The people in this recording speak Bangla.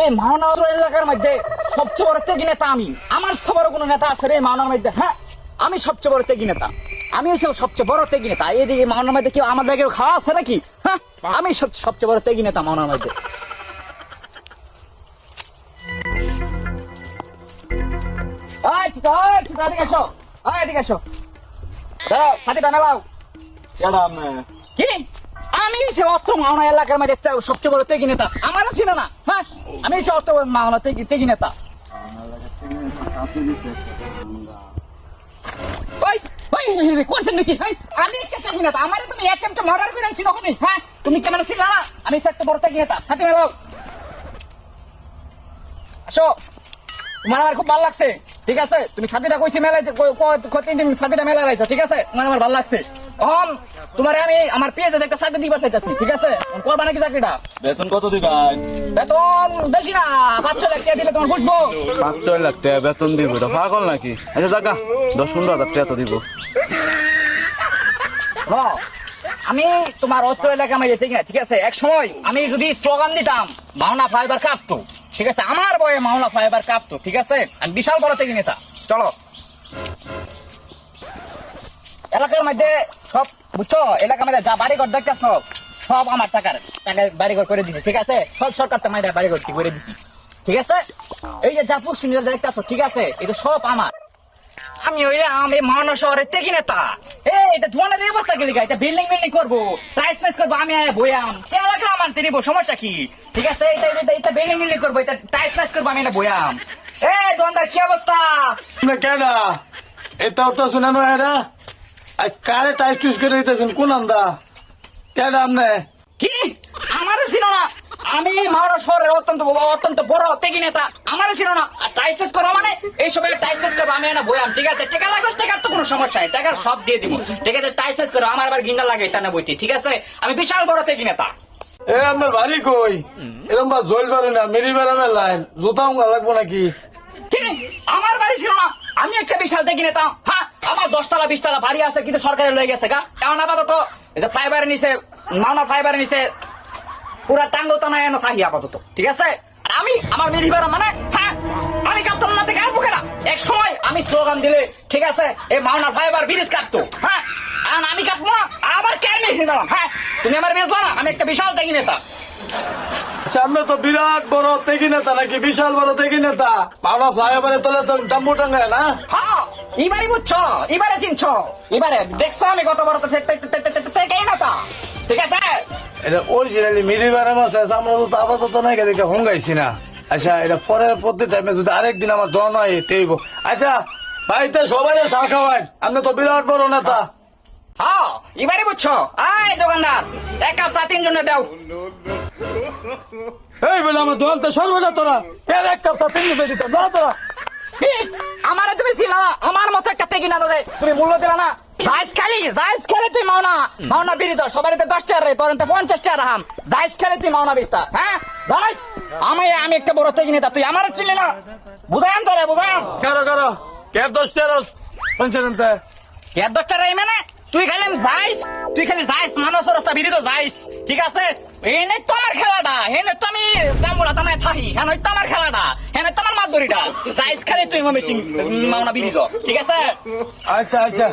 এই মাওনার এলাকার মধ্যে সবচেয়ে বড় ত্যাগী নেতা আমি। আমার সব বড় কোনো নেতা আছে রে মাওনার মধ্যে? হ্যাঁ, আমি সবচেয়ে বড় ত্যাগী নেতা। আমি হচ্ছে সবচেয়ে বড় ত্যাগী নেতা। এইদিকে মাওনার মধ্যে কেউ আমাদের কেউ খাওয়া আছে নাকি? হ্যাঁ, আমি সবচেয়ে বড় ত্যাগী নেতা মাওনার মধ্যে। এদিকে আসো, এদিকে আসো, সাথীটা মেলাও। কি আমি সে অর্থ মাওনা এলাকার মধ্যে সবচেয়ে বড় ত্যাগী নেতা? আমারও ছিল না। হ্যাঁ, আমি সে অর্থ মাওনা ত্যাগী নেতা। করছেন নাকি? আমি একটা ত্যাগী নেতা, আমার তুমি এক চামচা মর্ডার করে আনছি কখনই? হ্যাঁ, তুমি কেমন ছিল না? আমি একটা বড় ত্যাগী নেতা। সাথী মেলাও, আসো। তোমার আমার খুব ভালো লাগছে, ঠিক আছে? তুমি ছাতিটা কইছি মেলাইছে, ছাতিটা মেলা লাইছো, ঠিক আছে? তোমার আমার ভালো লাগছে। তোমার আমি আমার পেয়েছে একটা চাকরি দিবার চাইতেছি, ঠিক আছে? করবা নাকি চাকরিটা? বেতন কত দিবেন? বেতন বেশি না, 500 লাখ টাকা দিলে তোমার বুঝবো। 5 লাখ টাকা বেতন দিব? এটা পাগল নাকি? আচ্ছা জায়গা 10-15 হাজার টাকা তো দিব। আমি তোমার অস্ত্র এলাকা আমি যেতে কিনা, ঠিক আছে? এক সময় আমি যদি স্লোগান দিতাম মাওনা ফাইবার কাঁপতো, ঠিক আছে? আমার বয়ে মাওনা ফাইবার কাঁপতো, ঠিক আছে? আমি বিশাল বড় থেকে নেতা। চলো এলাকার মধ্যে সব, বুঝছো? এলাকার মধ্যে যা বাড়িঘর দেখতেছ সব আমার টাকায় বাড়িঘর করে দিছি, ঠিক আছে? সব সরকার তো মাইরা বাড়িঘর করে দিছি, ঠিক আছে? এই যে জাপুর সুন্দর দেখতেছ, ঠিক আছে? এটা সব আমার। আমি আমি মাওনা শহরের ত্যাগী নেতা। এটা তোমাদের অবস্থা কি? এটা বিল্ডিং করবো, টাইস ফাইস করবো, আমি বয়াম এলাকা আমার দিব, সমস্যা কি? ঠিক আছে, এটা বিল্ডিং করবো, এটা টাইস ফাইস করবো, আমি এটা বয়াম। দোকানদার কি অবস্থা? কেডা এটাও তো শুনানো এরা কারে টাইস টুইস করে দিতেছেন কোন আমদা? কেডা আমনে? কি আমারও ছিল না? আমি মাওনা শহরের অত্যন্ত বড় ত্যাগী নেতা, আমারও ছিল না? আর টাইস ফাইস করবো মানে এই সময় টাইস ফাইস করবো, আমি না বয়াম, ঠিক আছে? টাকা লাগবে, টাকার তো কোনো সমস্যা নেই, টাকা সব দিয়ে দিব, ঠিক আছে? টাইস ফাইস করবো, আমার আবার গিন্ডা লাগে এটা না বইটি, ঠিক আছে? আমি বিশাল বড় ত্যাগী নেতা। এ আপনার বাড়ি কই? এরকম বা জল পারে না, মেরি বেড়ামের লাইন জুতা উঙ্গা লাগবো নাকি? ঠিক আমার বাড়ি ছিল না? আমি একটা বিশাল ত্যাগী নেতা। হ্যাঁ, আমার 10 তলা 20 তলা বাড়ি আছে, কিন্তু সরকারের লয়ে গেছে গা। এখন আপাতত এই যে ফাইবার নিচে, মাওনা ফাইবার নিচে পুরা টাঙ্গো টানা এনে থাকি আপাতত, ঠিক আছে? আর আমি আমার মেরি বেড়া মানে, হ্যাঁ, আমি কাঁপতাম না থেকে আর বুকে না। এক সময় আমি স্লোগান দিলে, ঠিক আছে, এই মাওনা ফাইবার ব্রিজ কাটতো। হ্যাঁ, এখন আমি কাটবো না, আবার কেন মেরে দিলাম? হ্যাঁ, তুমি আমার বেজলো না? আমি একটা বিশাল ত্যাগী নেতা। সামনে তো বিরাট বড় তেগি নেতা নাকি? বিশাল বড় তেগি নেতা। মাওনা ফ্লাইওভারের তলে তো ডাম্বু টাঙ্গায় না? হ্যাঁ, এবারে বুঝছো, এবারে চিনছো, এবারে দেখছো আমি কত বড় ত্যাগী নেতা, ঠিক আছে? এটা অরিজিনালি মিরি বেড়াম আছে, আমরা তো আপাতত নাই দেখে হঙ্গাইছি না। আচ্ছা, এটা পরের প্রতি টাইমে যদি আরেকদিন আমার দন হয় তেইব। আচ্ছা বাড়িতে সবাই চা খাওয়াই, আপনি তো বিরাট বড় নেতা। হ্যাঁ, এবারে বুঝছো? আয় দোকানদার, 1 কাপ চা 3 জনে দাও। এই বলে আমার দোকানতে সর্বদা তোরা এর এক কাপ চা 3 রুপে দিতাম না তোরা। আমার তুমি ছিল না, আমার মতো একটা ত্যাগী নেতা তুমি মূল্য দিলা না। জাইজ খেলে তুই মাওনা বিড়ি দাও, সবাই 10 টাকা রে, তোর 50 টাকা রাহাম। জাইজ খেলে তুই মাওনা বিস্তা। হ্যাঁ জাইজ, আমি একটা বড় ত্যাগী নেতা, তুই আমার চিনি না? বুঝাম তোরে, বুঝাম। কারো ক্যাব 10 টাকা পঞ্চায়েত 10 টাকা এই মানে তুই খালি যাইস মানুষ রাস্তা বিড়ি তো যাইস, ঠিক আছে? এনে তো আমার খেলাটা, এনে তো আমি জামুড়া তামায় থাকি, হ্যাঁ তো আমার খেলাটা, হ্যাঁ তো আমার মাছ ধরিটা। যাইস খালি তুই মাওনা বিড়ি, ঠিক আছে? আচ্ছা